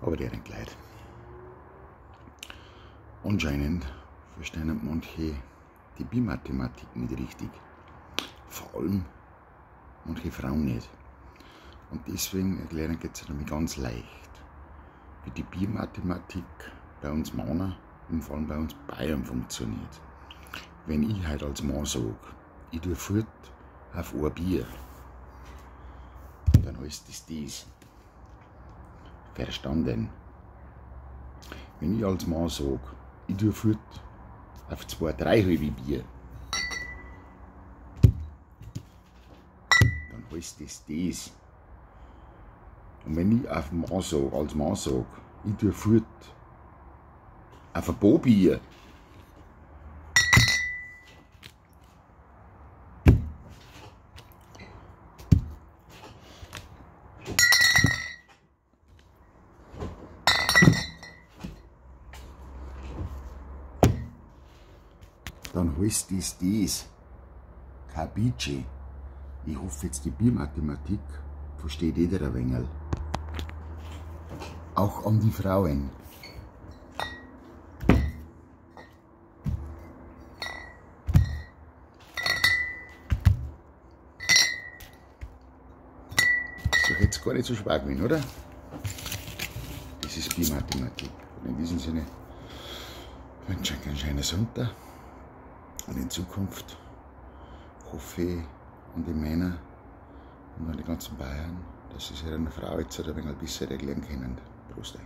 aber deren Kleid. Anscheinend verstehen manche die Bimathematik nicht richtig. Vor allem manche Frauen nicht. Und deswegen erkläre ich jetzt nämlich ganz leicht, wie die Bimathematik bei uns Männern und vor allem bei uns Bayern funktioniert. Wenn ich halt als Mann sage, ich tue fort auf ein Bier, dann heißt das. Verstanden? Wenn ich als Mann sage, ich tue fort auf 2, 3 halbe Bier, dann heißt das. Und wenn ich als Mann sage, ich tue fort auf ein paar Bier, dann heißt das. Capisce? Ich hoffe jetzt, die Biermathematik versteht jeder ein wenig. Auch an die Frauen. Ist doch jetzt gar nicht so schwer gewesen, oder? Das ist Biermathematik. Und in diesem Sinne wünsche ich euch einen schönen Sonntag. Und in Zukunft hoffe ich an die Männer und an die ganzen Bayern, dass sie sich einer Frau jetzt ein wenig besser regeln können. Prost.